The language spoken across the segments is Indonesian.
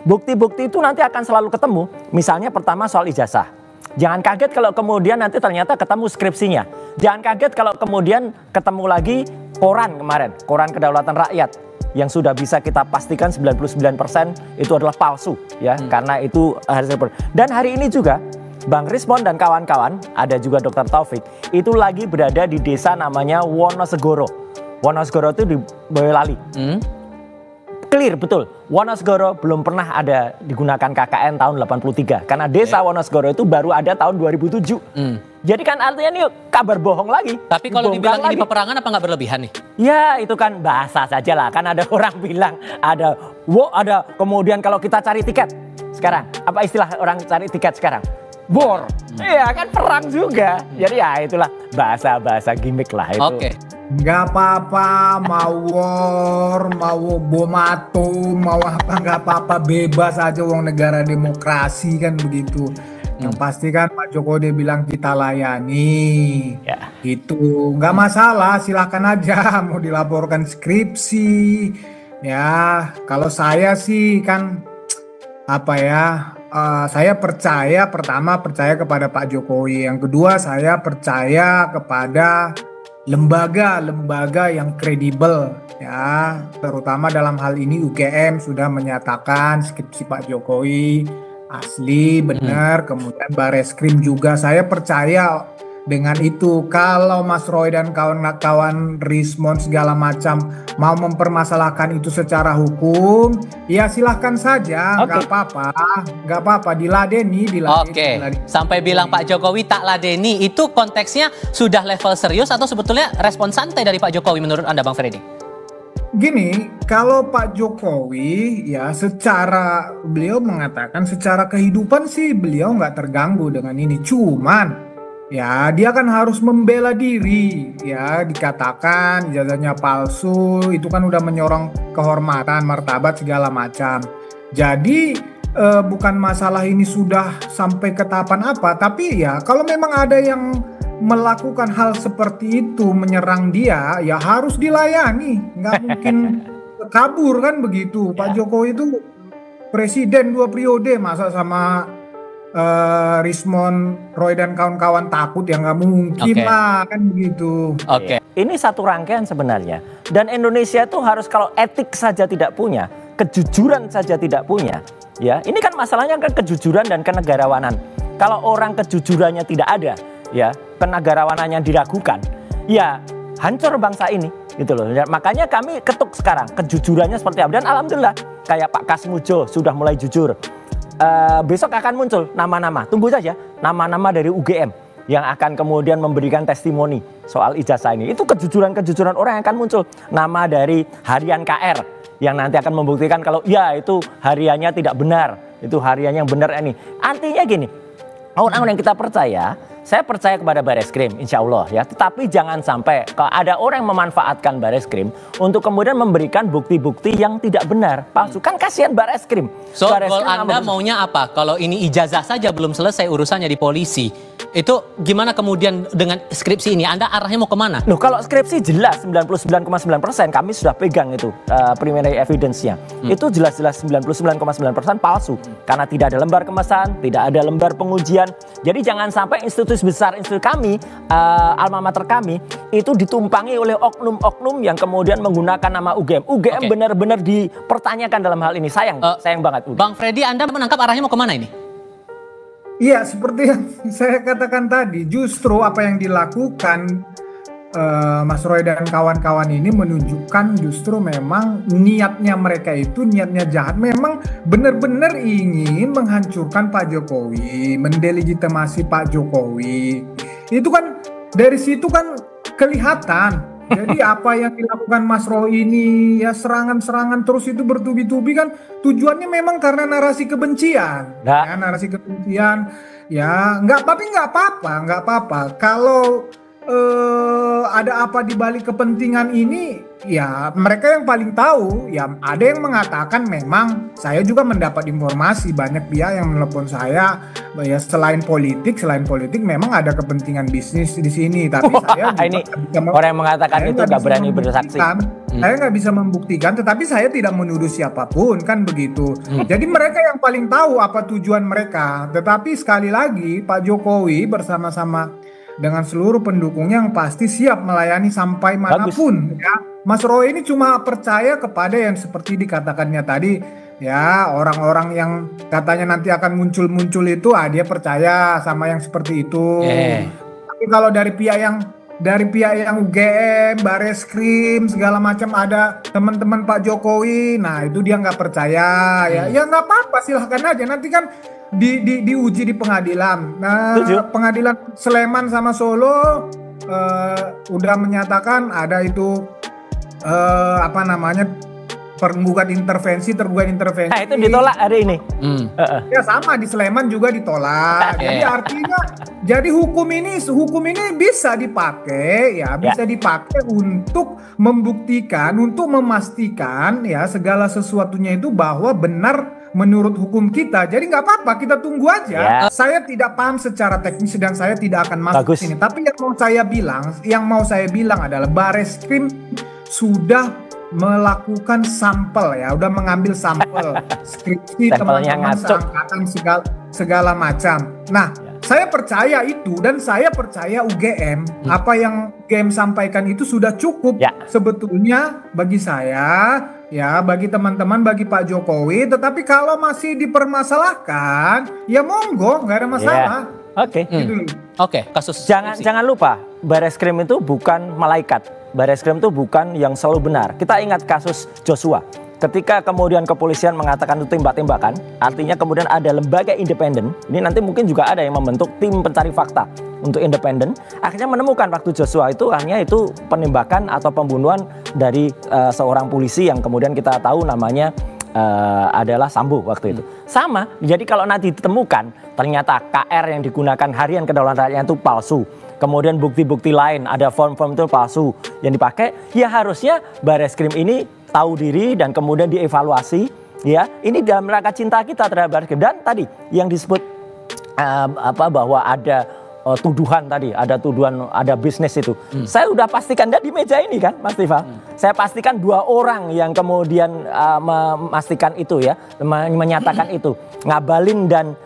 Bukti-bukti itu nanti akan selalu ketemu. Misalnya pertama soal ijazah. Jangan kaget kalau kemudian nanti ternyata ketemu skripsinya. Jangan kaget kalau kemudian ketemu lagi koran kemarin, koran Kedaulatan Rakyat yang sudah bisa kita pastikan 99% itu adalah palsu ya, karena itu dan hari ini juga Bang Rismond dan kawan-kawan, ada juga Dr. Taufik, itu lagi berada di desa namanya Wonosegoro. Wonosegoro itu di Boyolali. Clear betul, Wonosegoro belum pernah ada digunakan KKN tahun 83. Karena desa Wonosegoro itu baru ada tahun 2007. Jadi kan artinya ini kabar bohong lagi. Tapi kalau dibilang ini peperangan apa nggak berlebihan nih? Ya itu kan bahasa saja lah. Kan ada orang bilang ada kemudian kalau kita cari tiket sekarang. Apa istilah orang cari tiket sekarang? War. Iya kan perang juga. Jadi ya itulah bahasa-bahasa gimmick lah itu. Oke. Nggak apa-apa, mau war, mau bom atom, mau apa nggak apa-apa, bebas aja wong negara demokrasi kan begitu. Yang pasti kan Pak Jokowi dia bilang kita layani, itu nggak masalah, silakan aja mau dilaporkan skripsi. Ya kalau saya sih kan apa ya, saya pertama percaya kepada Pak Jokowi, yang kedua saya percaya kepada lembaga-lembaga yang kredibel ya, terutama dalam hal ini UGM sudah menyatakan skripsi Pak Jokowi asli benar, kemudian Bareskrim juga saya percaya dengan itu. Kalau Mas Roy dan kawan-kawan Rismond segala macam mau mempermasalahkan itu secara hukum, ya silahkan saja, nggak apa-apa, diladeni. Oke. Sampai bilang Pak Jokowi tak ladeni, itu konteksnya sudah level serius atau sebetulnya respon santai dari Pak Jokowi menurut Anda, Bang Freddy? Gini, kalau Pak Jokowi ya beliau mengatakan secara kehidupan sih beliau nggak terganggu dengan ini, cuman ya dia kan harus membela diri ya, dikatakan ijazahnya palsu, itu kan udah menyorong kehormatan, martabat segala macam. Jadi bukan masalah ini sudah sampai ke tahapan apa, tapi ya kalau memang ada yang melakukan hal seperti itu menyerang dia ya harus dilayani, nggak mungkin kabur kan begitu. Pak Jokowi itu presiden 2 periode, masa sama Rismond, Roy dan kawan-kawan takut ya, nggak mungkin lah kan begitu. Ini satu rangkaian sebenarnya, dan Indonesia itu harus, kalau etik saja tidak punya, kejujuran saja tidak punya, ya ini kan masalahnya kan kejujuran dan kenegarawanan. Kalau orang kejujurannya tidak ada, ya kenegarawanannya diragukan, ya hancur bangsa ini gitu loh. Makanya kami ketuk sekarang kejujurannya seperti apa, dan alhamdulillah kayak Pak Kasmujo sudah mulai jujur. Besok akan muncul nama-nama, tunggu saja, nama-nama dari UGM yang akan kemudian memberikan testimoni soal ijazah ini. Itu kejujuran-kejujuran orang yang akan muncul. Nama dari harian KR yang nanti akan membuktikan kalau ya itu hariannya tidak benar, itu hariannya yang benar ini. Artinya gini, orang-orang yang kita percaya, saya percaya kepada Bareskrim, insya Allah ya. Tetapi jangan sampai kalau ada orang yang memanfaatkan Bareskrim untuk kemudian memberikan bukti-bukti yang tidak benar, palsu. Kan kasihan Bareskrim. So, goal Anda maunya apa? Kalau ini ijazah saja belum selesai urusannya di polisi, itu gimana kemudian dengan skripsi ini? Anda arahnya mau kemana? Loh, kalau skripsi jelas 99,9% kami sudah pegang itu preliminary evidence-nya. Itu jelas-jelas 99,9% palsu. Karena tidak ada lembar kemesan, tidak ada lembar pengujian. Jadi jangan sampai institusi besar, institusi kami, alma mater kami, itu ditumpangi oleh oknum-oknum yang kemudian menggunakan nama UGM. UGM benar-benar dipertanyakan dalam hal ini. Sayang banget. Bang Freddy, Anda menangkap arahnya mau kemana ini? Iya, seperti yang saya katakan tadi, justru apa yang dilakukan Mas Roy dan kawan-kawan ini menunjukkan justru memang niatnya mereka itu niatnya jahat, memang benar-benar ingin menghancurkan Pak Jokowi, mendelegitimasi Pak Jokowi. Itu kan dari situ kan kelihatan. Jadi apa yang dilakukan Mas Roy ini ya, serangan-serangan terus itu bertubi-tubi kan tujuannya memang karena narasi kebencian. Ya, narasi kebencian ya, nggak apa-apa. Kalau ada apa di balik kepentingan ini, ya mereka yang paling tahu. Ya ada yang mengatakan memang, saya juga mendapat informasi banyak pihak yang menelpon saya ya, selain politik memang ada kepentingan bisnis di sini. Tapi saya juga ini orang yang mengatakan itu nggak berani bersaksi. Saya nggak bisa membuktikan, tetapi saya tidak menuduh siapapun, kan begitu. Jadi mereka yang paling tahu apa tujuan mereka. Tetapi sekali lagi Pak Jokowi bersama-sama dengan seluruh pendukungnya yang pasti siap melayani sampai manapun. Ya. Mas Roy ini cuma percaya kepada yang seperti dikatakannya tadi, ya orang-orang yang katanya nanti akan muncul-muncul itu, dia percaya sama yang seperti itu. Tapi kalau dari pihak yang UGM, Bareskrim segala macam ada teman-teman Pak Jokowi, nah itu dia nggak percaya. Ya nggak apa-apa, silahkan aja. Nanti kan diuji di pengadilan. Nah, pengadilan Sleman sama Solo udah menyatakan ada itu tergugat intervensi. Nah, itu ditolak hari ini. Ya sama di Sleman juga ditolak. Jadi artinya, jadi hukum ini bisa dipakai, bisa dipakai untuk membuktikan, untuk memastikan ya segala sesuatunya itu bahwa benar menurut hukum kita. Jadi nggak apa-apa, kita tunggu aja. Saya tidak paham secara teknis dan saya tidak akan masuk sini. Tapi yang mau saya bilang adalah Bareskrim sudah melakukan sampel, udah mengambil sampel skripsi teman-teman seangkatan segala macam. Nah, saya percaya itu dan saya percaya UGM apa yang UGM sampaikan itu sudah cukup sebetulnya bagi saya, bagi teman-teman, bagi Pak Jokowi. Tetapi kalau masih dipermasalahkan, ya monggo, nggak ada masalah. Oke. Kasus jangan lupa, Bareskrim itu bukan malaikat. Bareskrim itu bukan yang selalu benar. Kita ingat kasus Joshua. Ketika kemudian kepolisian mengatakan itu tembak-tembakan, artinya kemudian ada lembaga independen. Ini nanti mungkin juga ada yang membentuk tim pencari fakta untuk independen. Akhirnya menemukan waktu Joshua itu hanya itu penembakan atau pembunuhan dari seorang polisi yang kemudian kita tahu namanya adalah Sambo waktu itu. Sama, jadi kalau nanti ditemukan ternyata KR yang digunakan harian kedaulatan rakyat itu palsu. Kemudian bukti-bukti lain, ada form-form itu palsu yang dipakai, ya harusnya Bareskrim ini tahu diri dan kemudian dievaluasi. Ya, ini dalam rangka cinta kita terhadap Bareskrim. Dan tadi yang disebut bahwa ada tuduhan tadi, ada tuduhan, ada bisnis itu. Saya udah pastikan di meja ini kan, Mas Tiva. Saya pastikan 2 orang yang kemudian memastikan itu menyatakan itu, Ngabalin dan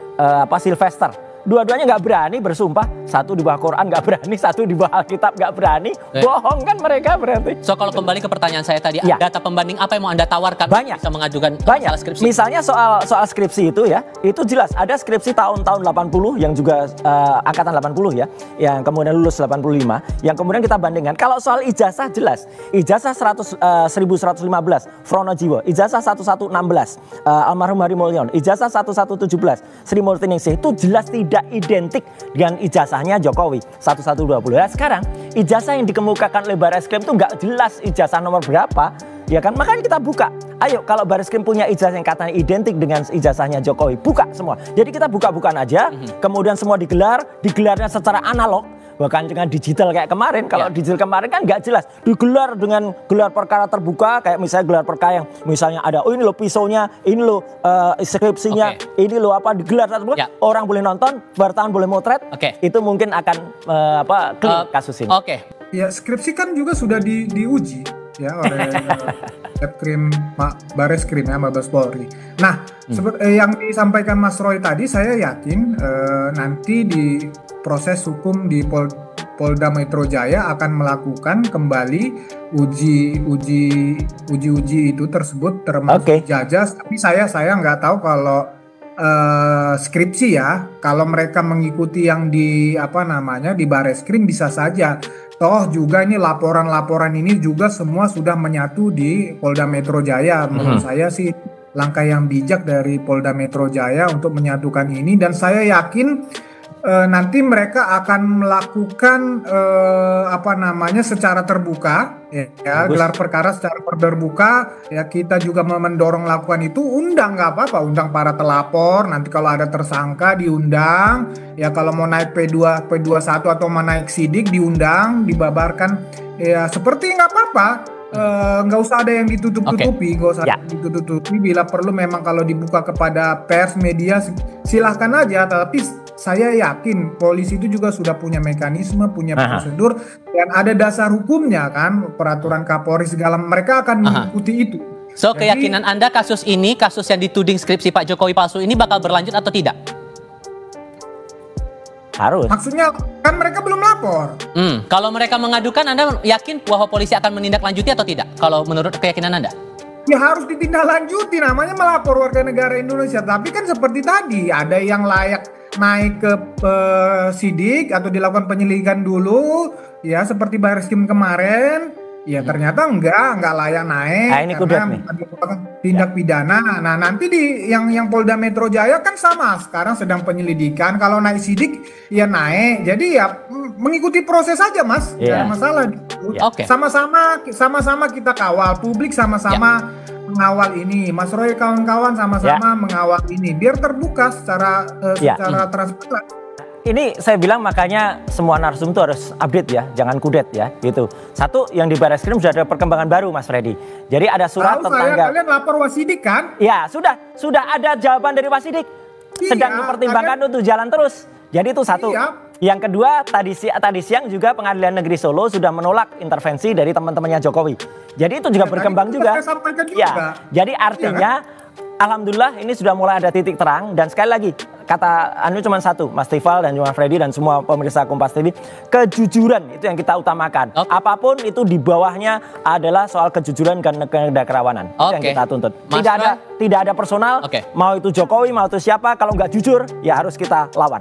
Sylvester. Dua-duanya nggak berani bersumpah, satu di bawah Quran nggak berani, satu di bawah Alkitab nggak berani, bohong kan mereka berarti. So kalau kembali ke pertanyaan saya tadi, data pembanding apa yang mau Anda tawarkan? Banyak. Bisa mengajukan masalah skripsi? Misalnya soal skripsi itu itu jelas ada skripsi tahun-tahun 80 yang juga angkatan 80 yang kemudian lulus 85, yang kemudian kita bandingkan. Kalau soal ijazah jelas, ijazah 1115 Fronojiwo, ijazah 1116 almarhum Hari Mulyono, ijazah 1117 Sri Murtiningsih itu jelas tidak identik dengan ijazahnya Jokowi 1120. Nah, sekarang ijazah yang dikemukakan oleh Bareskrim itu nggak jelas ijazah nomor berapa, ya kan? Makanya kita buka. Ayo, kalau Bareskrim punya ijazah yang katanya identik dengan ijazahnya Jokowi, buka semua. Jadi kita buka-bukaan aja, kemudian semua digelarnya secara analog, bukan dengan digital kayak kemarin. Kalau digital kemarin kan nggak jelas. Digelar dengan gelar perkara terbuka, kayak misalnya gelar perkara yang misalnya ada, ini loh pisaunya, ini loh skripsinya, ini loh digelar terbuka. Orang boleh nonton, wartawan boleh motret. Itu mungkin akan clear kasus ini. Ya, skripsi kan juga sudah diuji oleh Bareskrim Mabes Polri. Nah, seperti yang disampaikan Mas Roy tadi, saya yakin nanti di proses hukum di Polda Metro Jaya akan melakukan kembali uji itu tersebut termasuk ijazah. Tapi saya nggak tahu kalau skripsi kalau mereka mengikuti yang di di Bareskrim bisa saja. Toh juga ini laporan-laporan ini juga semua sudah menyatu di Polda Metro Jaya. Menurut saya sih langkah yang bijak dari Polda Metro Jaya untuk menyatukan ini, dan saya yakin nanti mereka akan melakukan secara terbuka gelar perkara secara terbuka. Kita juga mendorong lakukan itu, undang nggak apa-apa, undang para telapor, nanti kalau ada tersangka diundang, kalau mau naik P2 P21 atau mau naik sidik diundang, dibabarkan, seperti nggak apa-apa. Nggak usah ada yang ditutup-tutupi, ditutup-tutupi. Bila perlu memang kalau dibuka kepada pers, media, silahkan aja. Tapi saya yakin polisi itu juga sudah punya mekanisme, punya prosedur, dan ada dasar hukumnya kan, peraturan Kapolri segala, mereka akan mengikuti itu. So, keyakinan Anda kasus ini, kasus yang dituding skripsi Pak Jokowi palsu ini bakal berlanjut atau tidak? Harus. Maksudnya kan mereka belum lapor. Kalau mereka mengadukan, Anda yakin bahwa polisi akan menindaklanjuti atau tidak? Kalau menurut keyakinan Anda? Ya harus ditindaklanjuti, namanya melapor warga negara Indonesia. Tapi kan seperti tadi, ada yang layak naik ke sidik atau dilakukan penyelidikan dulu, ya seperti Barreskrim kemarin. Ya ternyata enggak layak naik. Nah, ini kudet nih. Tindak pidana. Nah nanti di yang Polda Metro Jaya kan sama, sekarang sedang penyelidikan. Kalau naik sidik ya naik. Jadi ya mengikuti proses saja, Mas. Tidak ada masalah. Sama-sama kita kawal, publik sama-sama mengawal ini. Mas Roy kawan-kawan sama-sama mengawal ini biar terbuka secara transparan. Ini saya bilang makanya semua narsum itu harus update ya, jangan kudet ya, gitu. Satu, yang di Barreskrim sudah ada perkembangan baru, Mas Freddy. Jadi ada surat tentang kalian lapor Wasidik kan? Ya, sudah ada jawaban dari Wasidik. Sedang dipertimbangkan untuk jalan terus. Jadi itu satu. Yang kedua, tadi siang juga Pengadilan Negeri Solo sudah menolak intervensi dari teman-temannya Jokowi. Jadi itu juga berkembang juga. Ya, jadi artinya alhamdulillah ini sudah mulai ada titik terang, dan sekali lagi kata Anu cuma satu, Mas Tifal dan juga Freddy dan semua pemirsa Kompas TV, kejujuran itu yang kita utamakan. Apapun itu di bawahnya adalah soal kejujuran dan kerawanan. Itu yang kita tuntut. Tidak ada personal, mau itu Jokowi, mau itu siapa, kalau nggak jujur ya harus kita lawan.